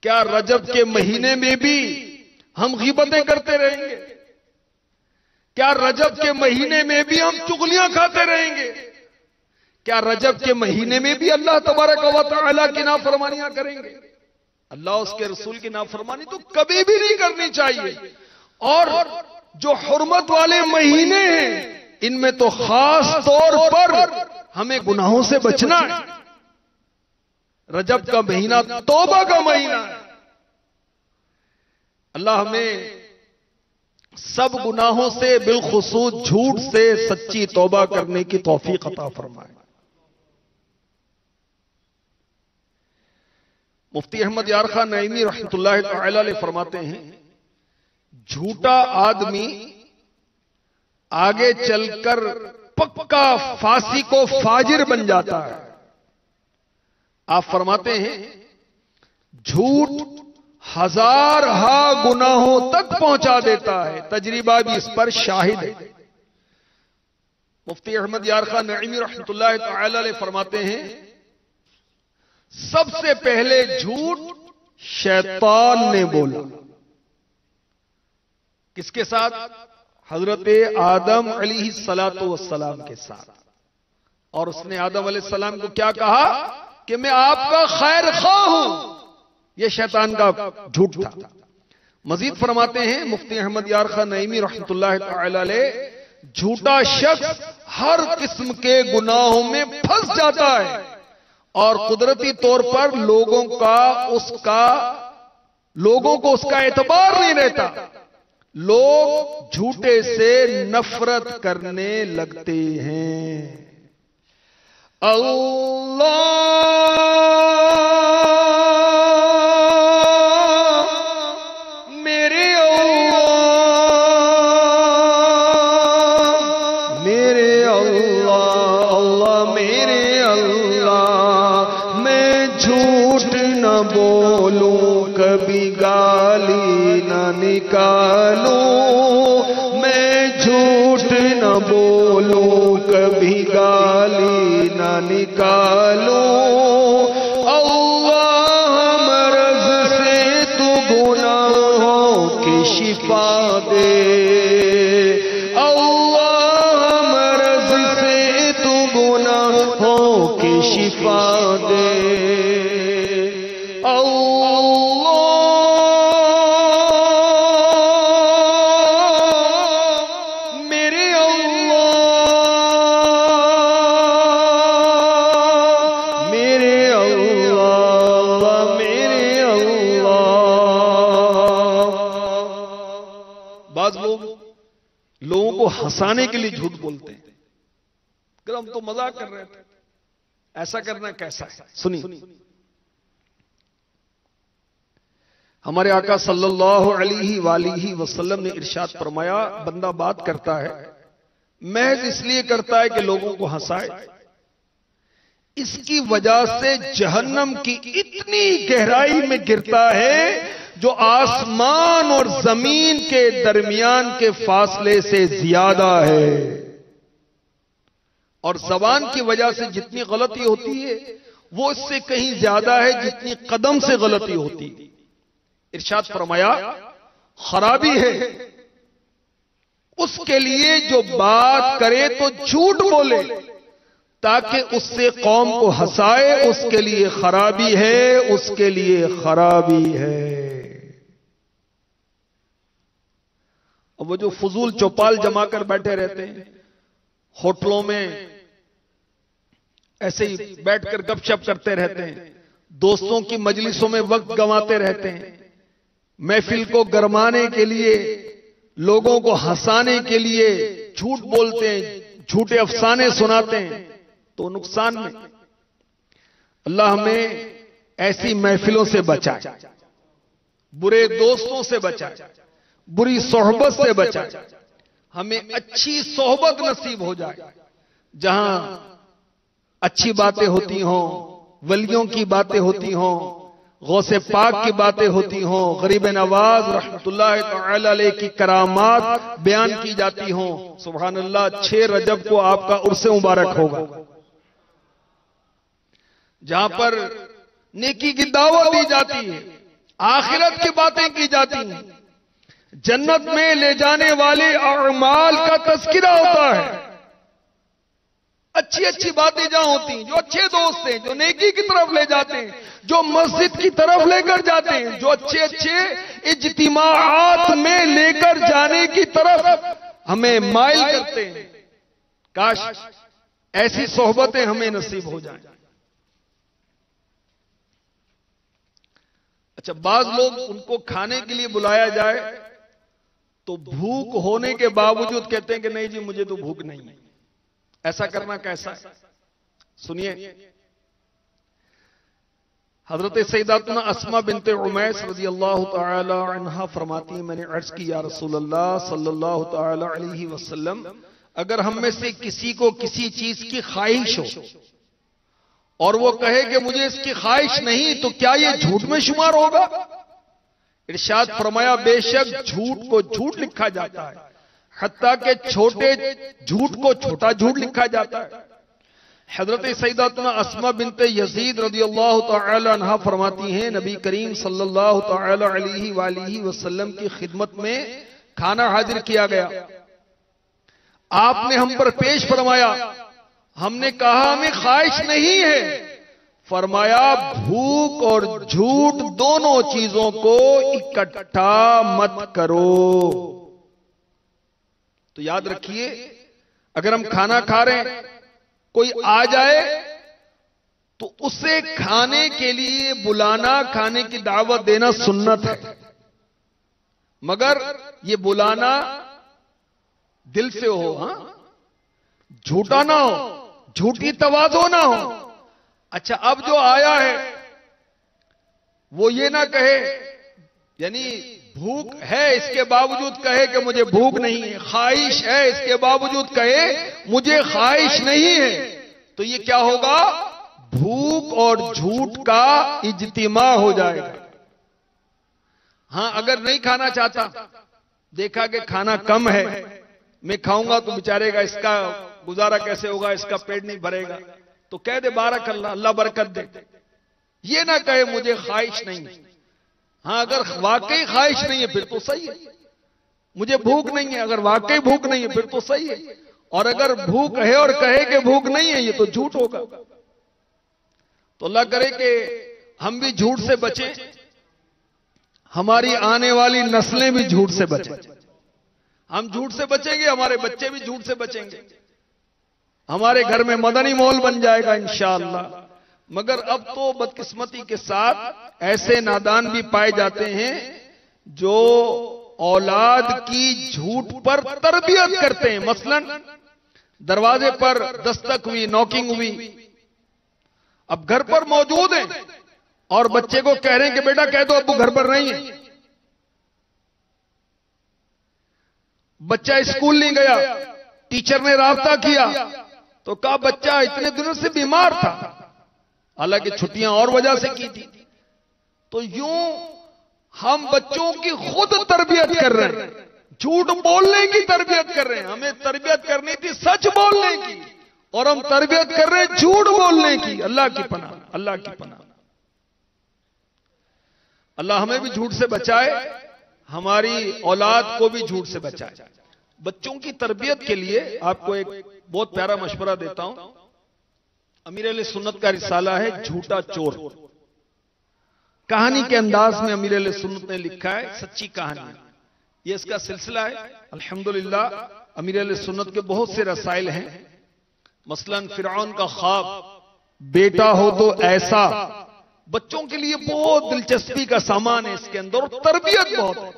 क्या रजब के महीने में भी हम ग़ीबतें करते रहेंगे? क्या रजब के महीने में भी हम चुगलियां खाते रहेंगे? क्या रजब के महीने में भी अल्लाह तबारक व तआला की नाफरमानियां करेंगे? अल्लाह उसके रसूल की नाफरमानी तो कभी भी नहीं करनी चाहिए। और जो हुर्मत वाले महीने हैं इनमें तो खास तौर पर हमें गुनाहों से बचना है। रजब का महीना तौबा का महीना है। अल्लाह हमें सब गुनाहों से बिलखुसूस झूठ से सच्ची तौबा करने की तौफीक अता फरमाए। मुफ्ती अहमद यार खान नईमी रहमतुल्लाह तआला अलैह फरमाते हैं, झूठा आदमी आगे चलकर पक्का फासी को फाजिर बन जाता है। आप फरमाते हैं, झूठ हजार हा गुनाहों तक पहुंचा देता है, तजरीबा भी इस पर शाहिद है। मुफ्ती अहमद यार खान नईमी रहमतुल्लाह तआला अलैह फरमाते हैं, सबसे पहले झूठ शैतान ने बोला। किसके साथ? हजरत आदम अलैहिस्सलातु वस्सलाम के साथ। और उसने आदम अलैहिस्सलाम को क्या कहा कि मैं आपका खैर ख्वाह हूं, यह शैतान का झूठ था। मजीद फरमाते हैं मुफ्ती अहमद यार खान नईमी रहमतुल्लाह तआला अलैह, झूठा शख्स हर किस्म के गुनाहों में फंस जाता है और कुदरती तौर पर लोगों को उसका एतबार नहीं रहता। लोग झूठे से नफरत करने लगते हैं। अल्लाह मेरे अल्लाह मेरे अल्लाह, मैं झूठ न बोलूं कभी गाली न निकालूं, मैं झूठ न बोलूं कभी गाली न निकालूं। अल्लाह मर्ज से तू गुनाहों की शिफा दे, अल्लाह मर्ज से तू गुनाहों की शिफा दे। लोगों को हंसाने के लिए झूठ बोलते हैं, अगर हम तो मजाक कर रहे थे, ऐसा करना कैसा है। सुनिए, हमारे आका सल्लल्लाहु अलैहि वसल्लम ने इरशाद फरमाया, बंदा बात करता है महज इसलिए करता है कि लोगों को हंसाए, इसकी वजह से जहन्नम की इतनी गहराई में गिरता है जो आसमान और जमीन के दरमियान के फासले से ज्यादा है। और जबान की वजह से जितनी गलती होती है वो इससे कहीं ज्यादा है जितनी कदम से गलती होती है। इरशाद फरमाया, खराबी है उसके लिए जो बात करे तो झूठ बोले ताकि उससे कौम को हंसाए, उसके लिए खराबी है, उसके लिए खराबी है। और वो जो फजूल चौपाल जमा कर बैठे रहते हैं होटलों में, ऐसे ही बैठकर गपशप करते रहते हैं, दोस्तों की मजलिसों में वक्त गंवाते रहते हैं, महफिल को गरमाने के लिए, लोगों को हंसाने के लिए झूठ बोलते हैं, झूठे अफसाने सुनाते हैं, तो नुकसान में। अल्लाह हमें ऐसी महफिलों से बचाए, बुरे दोस्तों से बचाए, बुरी सोहबत से बचाए, हमें अच्छी सोहबत नसीब हो जाए जहां अच्छी बातें होती हों, वलियों की बातें होती हों, गौसे पाक की बातें होती हों, गरीब नवाज रहमतुल्लाह तआला अलैह की करामात बयान की जाती हों। सुभान अल्लाह, 6 रजब को आपका उर्से मुबारक होगा जहां पर नेकी की दावत दी जाती है, आखिरत की बातें की जाती हैं, जन्नत में ले जाने वाले अमाल का तज़किरा होता है। अच्छी अच्छी बातें जहां होती हैं, जो अच्छे दोस्त हैं, जो नेकी की तरफ ले जाते हैं, जो मस्जिद की तरफ लेकर जाते हैं, जो अच्छे अच्छे इज्तिमाआत में लेकर जाने की तरफ हमें माइल करते हैं, काश ऐसी सोहबतें हमें नसीब हो जाएं। अच्छा, बाज लोग उनको खाने के लिए बुलाया जाए तो भूख होने के बावजूद कहते हैं कि नहीं जी मुझे तो भूख नहीं है। ऐसा करना कैसा है? सुनिए, हजरत सैयदातुना अस्मा बिनते उमैस रज़ी अल्लाह तआला अन्हा फरमाती हैं, मैंने अर्ज की, या रसूल अल्लाह सल्लल्लाहु तआला अलैहि वसल्लम, अगर हम में से किसी को किसी चीज की ख्वाहिश हो और वो कहे कि मुझे इसकी ख्वाहिश नहीं, तो क्या ये झूठ में शुमार होगा? इरशाद फरमाया, बेशक झूठ को झूठ लिखा जाता है, हत्ता के छोटे झूठ को छोटा झूठ लिखा जाता है। हजरत सैयदातुना अस्मा बिनते यजीद रज़ियल्लाहु तआला अन्हा फरमाती हैं, नबी करीम सल्लल्लाहु तआला अलैहि वसल्लम की खिदमत में खाना हाजिर किया गया। आपने हम पर पेश फरमाया, हमने कहा हमें ख्वाहिश नहीं है। फरमाया भूख और झूठ दोनों चीजों को इकट्ठा मत करो। तो याद रखिए, अगर हम खाना खा रहे हैं, कोई आ जाए तो उसे खाने के लिए बुलाना, खाने की दावत देना सुन्नत है, मगर ये बुलाना दिल से हो, हां, झूठा ना हो, झूठी तवाज़ो ना हो। अच्छा, अब जो आया है वो ये ना कहे, यानी भूख है इसके बावजूद कहे कि मुझे भूख नहीं है, ख्वाहिश है इसके बावजूद कहे मुझे ख्वाहिश नहीं है, तो ये क्या होगा? भूख और झूठ का इज्तिमा हो जाएगा। हां, अगर नहीं खाना चाहता, देखा कि खाना कम है, मैं खाऊंगा तो बेचारे का इसका गुजारा कैसे होगा, इसका पेट नहीं भरेगा, तो कह दे बारक अल्लाह, अल्लाह बरकत दे। ये ना कहे मुझे ख्वाहिश नहीं है। हां, अगर वाकई ख्वाहिश नहीं है फिर तो सही है, मुझे भूख नहीं है, अगर वाकई भूख नहीं है फिर तो सही है। और अगर भूख है और कहे कि भूख नहीं है, ये तो झूठ होगा। तो अल्लाह करे कि हम भी झूठ से बचें, हमारी आने वाली नस्लें भी झूठ से बचें। हम झूठ से बचेंगे, हमारे बच्चे भी झूठ से बचेंगे, हमारे घर में मदनी माहौल बन जाएगा इंशाअल्लाह। मगर अब तो बदकिस्मती के साथ ऐसे नादान भी पाए जाते हैं जो औलाद की झूठ पर तरबियत करते हैं। मसलन दरवाजे पर दस्तक हुई, नॉकिंग हुई, अब घर पर मौजूद हैं और बच्चे को कह रहे हैं कि बेटा कह दो अब्बू घर पर नहीं है। बच्चा स्कूल नहीं गया, टीचर ने राब्ता किया तो कहा बच्चा इतने दिनों से बीमार था, हालांकि छुट्टियां और वजह से की थी। तो यूं हम बच्चों की खुद तरबियत कर रहे हैं, झूठ बोलने की तरबियत कर रहे हैं। हमें तरबियत करनी थी सच बोलने की, और हम तरबियत कर रहे हैं झूठ बोलने की। अल्लाह की पनाह, अल्लाह की पनाह। अल्लाह हमें भी झूठ से बचाए, हमारी औलाद को भी झूठ से बचाए। बच्चों की तरबियत के लिए आपको एक बहुत प्यारा मशवरा देता हूं। अमीर अहले सुन्नत का रिसाला है झूठा चोर। कहानी के अंदाज में अमीर अहले सुन्नत ने लिखा है, सच्ची कहानी, ये इसका सिलसिला है। अल्हम्दुलिल्लाह अमीर अहले सुन्नत के बहुत से रसाइल हैं। मसलन फिरौन का ख्वाब, बेटा हो तो ऐसा, बच्चों के लिए बहुत दिलचस्पी का सामान है इसके अंदर, और तरबियत बहुत है।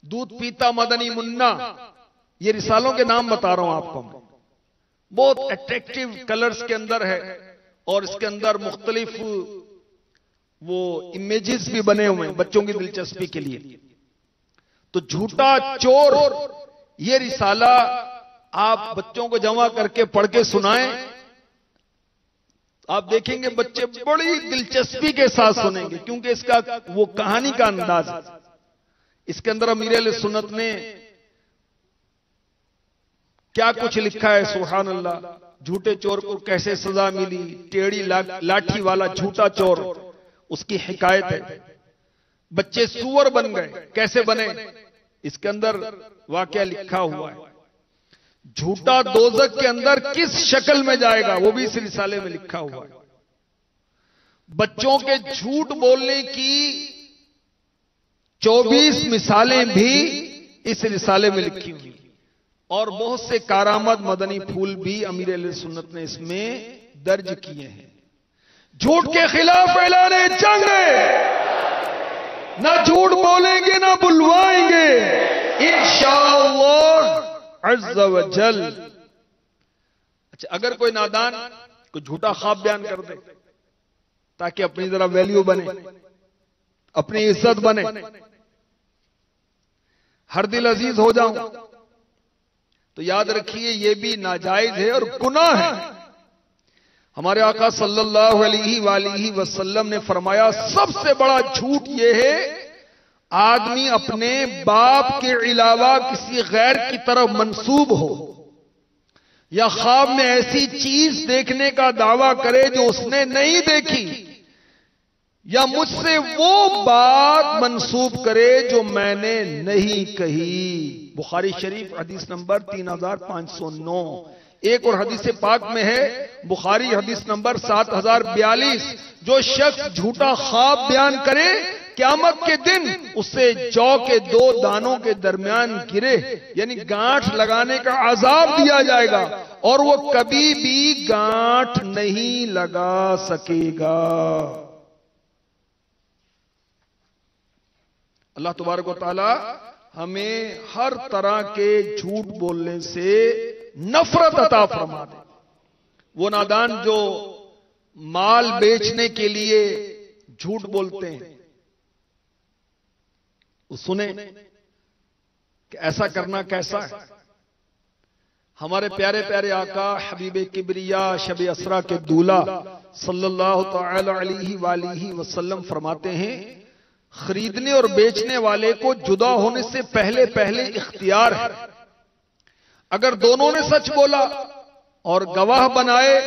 दूध पीता मदनी मुन्ना, ये रिसालों के नाम बता रहा हूं आपको। बहुत अट्रैक्टिव कलर्स के अंदर है, और इसके अंदर मुख्तलिफ वो इमेजेस भी बने हुए हैं बच्चों की दिलचस्पी के लिए। तो झूठा चोर, ये रिसाला आप बच्चों को जमा करके पढ़ के सुनाएं, आप देखेंगे बच्चे बड़ी दिलचस्पी के साथ सुनेंगे, क्योंकि इसका वो कहानी का अंदाज है। इसके अंदर अमीर अहले सुन्नत ने क्या कुछ लिखा है, सुभान अल्लाह। झूठे चोर को कैसे सजा मिली, टेढ़ी लाठी वाला झूठा चोर, उसकी हिकायत है। बच्चे सुअर बन गए, कैसे बने, इसके अंदर वाकया लिखा हुआ है। झूठा दोजक के अंदर किस शक्ल में जाएगा, वो भी इस रिसाले में लिखा हुआ है। बच्चों के झूठ बोलने की 24 मिसालें भी इस रिसाले में लिखी हुई, और बहुत से कारामद मदनी फूल भी अमीर अहले सुन्नत ने इसमें दर्ज किए हैं। झूठ के खिलाफ ऐलाने जंग है, ना झूठ बोलेंगे ना बुलवाएंगे इंशाअल्लाह अज़्ज़ व जल। अच्छा, अगर कोई नादान कोई झूठा ख्वाब बयान कर दे ताकि अपनी जरा वैल्यू बने, अपनी इज्जत बने, हर दिल अजीज हो जाऊं, तो याद रखिए ये भी नाजायज है और गुनाह है। हमारे आका सल्लल्लाहु अलैहि वसल्लम ने फरमाया, सबसे बड़ा झूठ यह है आदमी अपने बाप के अलावा किसी गैर की तरफ मंसूब हो, या ख्वाब में ऐसी चीज देखने का दावा करे जो उसने नहीं देखी, या मुझसे वो बात मंसूब करे जो मैंने नहीं कही। बुखारी शरीफ हदीस नंबर 3509। एक और हदीस पाक में है, बुखारी हदीस नंबर 7042, जो शख्स झूठा ख्वाब बयान करे क़यामत के दिन उससे जौ के 2 दानों के दरमियान गिरे यानी गांठ लगाने का अजाब दिया जाएगा और वो कभी भी गांठ नहीं लगा सकेगा। अल्लाह तबारक व तआला हमें हर तरह के झूठ बोलने से नफरत अता फरमा दे। वो नादान जो माल बेचने के लिए झूठ बोलते हैं, वो सुने कि ऐसा करना कैसा है। हमारे प्यारे प्यारे आका हबीबे किबरिया शब असरा के दूल्हा सल्लल्लाहु तआला अलैहि वसल्लम फरमाते हैं, खरीदने और बेचने वाले को जुदा होने से पहले पहले इख्तियार है, अगर दोनों ने सच बोला और गवाह बनाए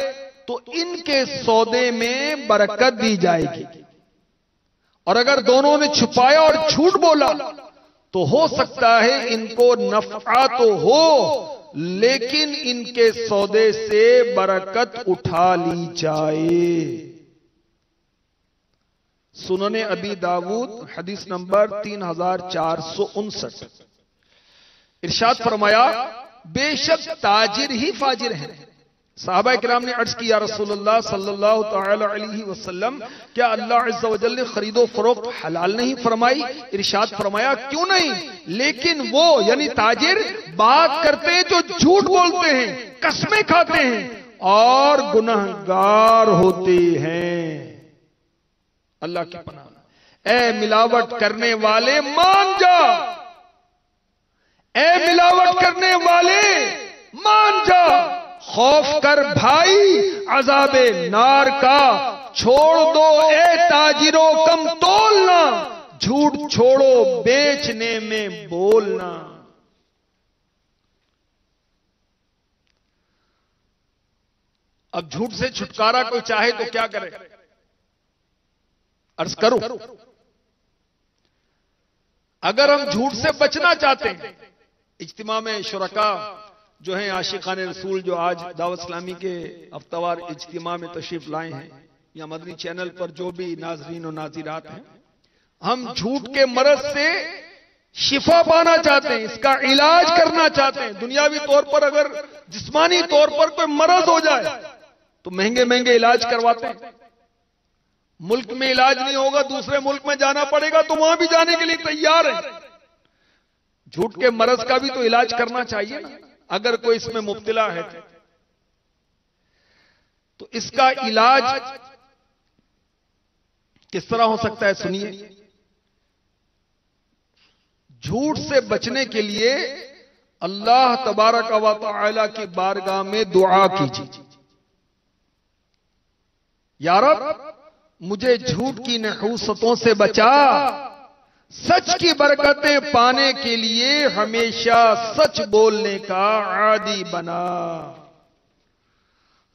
तो इनके सौदे में बरकत दी जाएगी, और अगर दोनों ने छुपाया और झूठ बोला तो हो सकता है इनको नफा तो हो लेकिन इनके सौदे से बरकत उठा ली जाए। सुनने अबी दाऊद हदीस नंबर 3459, इरशाद फरमाया, बेशक ताजिर ही फाजिर है। साहबा किराम ने अर्ज किया, रसूलुल्लाह सल्लल्लाहु तआला अलैहि वसल्लम, क्या अल्लाह अज़्ज़ा व जल्ल खरीदो फरोख्त हलाल नहीं फरमाई? इरशाद फरमाया, क्यों नहीं, लेकिन वो यानी ताजिर बात करते हैं जो झूठ बोलते हैं, कसमें खाते हैं और गुनहगार होते हैं। अल्लाह की पनाह। ए मिलावट करने वाले मान जा, ए मिलावट करने वाले मान जा, खौफ कर भाई अजाबे नार का, छोड़ दो ए ताजिरों कम तोलना, झूठ छोड़ो बेचने में बोलना। अब झूठ से छुटकारा कोई चाहे तो क्या करे? अर्ज करूं, अगर हम झूठ से बचना चाहते हैं, इज्तिमा में शुरका जो हैं आशिकान रसूल जो आज दावत इस्लामी के हफ्तावार इज्तिमा में तशरीफ लाए हैं, या मदनी चैनल पर जो भी नाजरीन और नाजिरात हैं, हम झूठ के मरज से शिफा पाना चाहते हैं, इसका इलाज करना चाहते हैं। दुनियावी तौर पर अगर जिस्मानी तौर पर कोई मरज हो जाए तो महंगे महंगे इलाज करवाते हैं। मुल्क में इलाज नहीं होगा, दूसरे मुल्क में जाना पड़ेगा, तो वहां भी जाने के लिए तैयार है। झूठ के मरज का भी तो इलाज करना चाहिए ना, अगर कोई इसमें मुब्तला है तो इसका इलाज किस तरह हो सकता है? सुनिए, झूठ से बचने के लिए अल्लाह तबारक व तआला की बारगाह में दुआ कीजिए, या रब मुझे झूठ की नहूसतों से बचा, सच की बरकतें पाने के लिए हमेशा सच बोलने का आदी बना।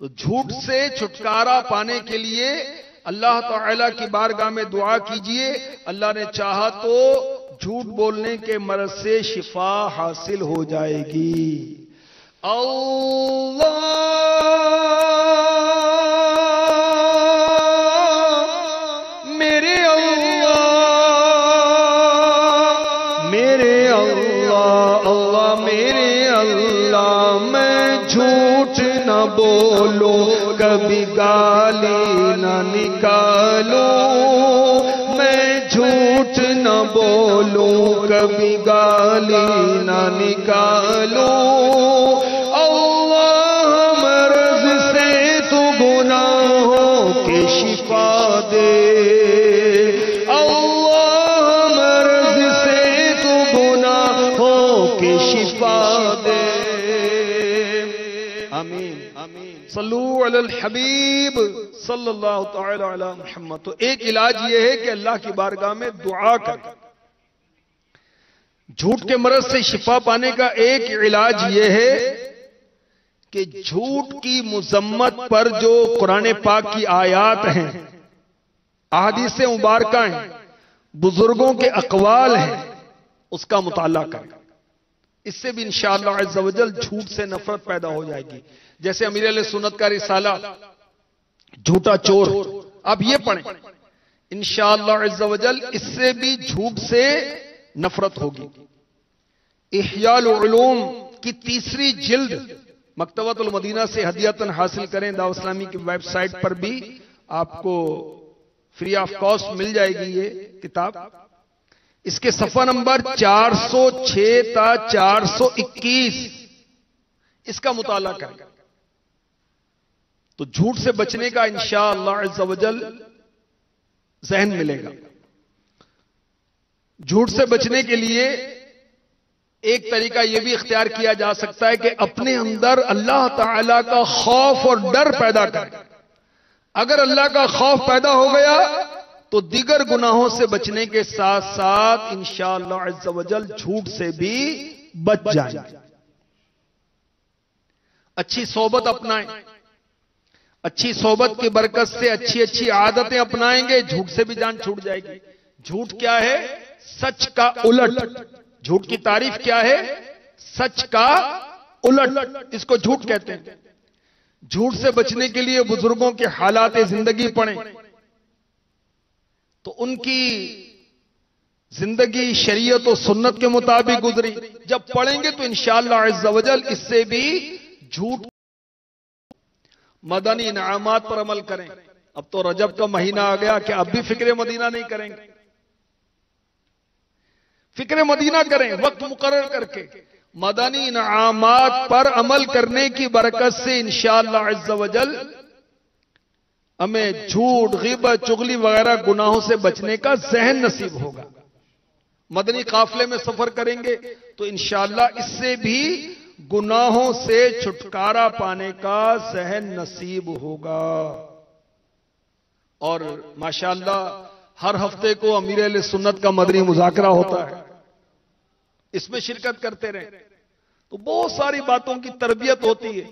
तो झूठ से छुटकारा पाने के लिए अल्लाह ताला की बारगाह में दुआ कीजिए। अल्लाह ने चाहा तो झूठ बोलने के मरज से शिफा हासिल हो जाएगी। बोलो कभी गाली न निकालो, मैं झूठ न बोलूं कभी गाली न निकालो। अल्लाह मर्ज से तू गुनाहों की शिफा दे, अल्लाह मर्ज से तू गुनाहों की शिफा दे। आमीन। सल्लू अलल हबीब सल्लल्लाहु तआला अला मुहम्मद। तो एक इलाज यह है कि अल्लाह की बारगाह में दुआ कर। झूठ के मरज से शिफा पाने का एक इलाज यह है कि झूठ की मुजम्मत पर जो कुरान पाक की आयात हैं, अहादीस मुबारका हैं, बुजुर्गों के अकवाल हैं, उसका मुताला कर। इससे भी इंशाअल्लाह अज़्ज़ व जल झूठ से नफरत पैदा हो जाएगी। जैसे अमीर अहले सुन्नत का रिसाला झूठा चोर, आप ये पढ़ें, इंशाअल्लाह अज़्ज़ व जल इससे भी झूठ से नफरत होगी। इह्याउल उलूम की 3री जिल्द मकतबतुल मदीना से हदियतन हासिल करें। दावत इस्लामी की वेबसाइट पर भी आपको फ्री ऑफ कॉस्ट मिल जाएगी ये किताब। इसके सफा नंबर 406 ता 421 इसका मुताला करें तो झूठ से बचने का इंशाअल्लाह अज़्ज़ व जल ज़हन मिलेगा। झूठ से बचने के लिए एक तरीका यह भी इख्तियार किया जा सकता है कि अपने अंदर अल्लाह ताला का खौफ और डर पैदा करें। अगर अल्लाह का खौफ पैदा हो गया तो दीगर गुनाहों से बचने के साथ साथ इंशाअल्लाह अज़्ज़ व जल झूठ से भी बच जाएंगे। अच्छी सोबत अपनाएं, अच्छी सोबत की बरकत से अच्छी अच्छी आदतें अपनाएंगे, झूठ से भी जान छूट जाएगी। झूठ क्या है? सच का उलट। झूठ की तारीफ क्या है? सच का उलट, इसको झूठ कहते हैं। झूठ से बचने के लिए बुजुर्गों के हालात जिंदगी पढ़ें तो उनकी जिंदगी शरीयत और सुन्नत के मुताबिक गुजरी। जब पढ़ेंगे तो इंशाअल्लाह अज़्ज़ व जल इससे भी झूठ। मदनी इनामात पर अमल करें। अब तो रजब का महीना आ गया, क्या अब भी फिक्र मदीना नहीं करेंगे? फिक्र मदीना करें वक्त मुकर्रर करके। मदनी इनामात पर अमल करने की बरकत से इंशाअल्लाह अज़्ज़ व जल हमें झूठ, ग़ीबत, चुगली वगैरह गुनाहों से बचने का ज़हन नसीब होगा। मदनी काफिले में सफर करेंगे तो इंशाअल्लाह इससे भी गुनाहों से छुटकारा पाने का ज़हन नसीब होगा। और माशाअल्लाह हर हफ्ते को अमीर अहले सुन्नत का मदनी मुज़ाकरा होता है, इसमें शिरकत करते रहे तो बहुत सारी बातों की तरबियत होती है।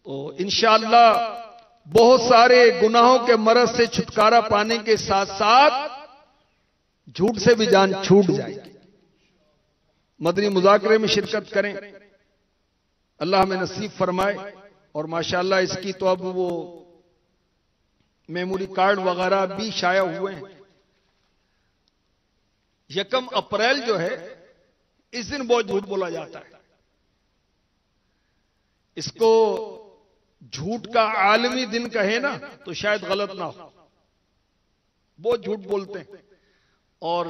तो इंशाअल्लाह बहुत सारे गुनाहों के मरज़ से छुटकारा पाने के साथ साथ झूठ से भी जान छूट जाएगी। मदनी मुज़ाकरे में शिरकत करें, अल्लाह हमें नसीब फरमाए। और माशाअल्लाह इसकी तो अब वो मेमोरी कार्ड वगैरह भी शाया हुए हैं। 1 अप्रैल जो है इस दिन बहुत झूठ बोला जाता है। इसको झूठ का आलमी दिन कहे ना तो शायद गलत ना हो, बहुत झूठ बोलते हैं। और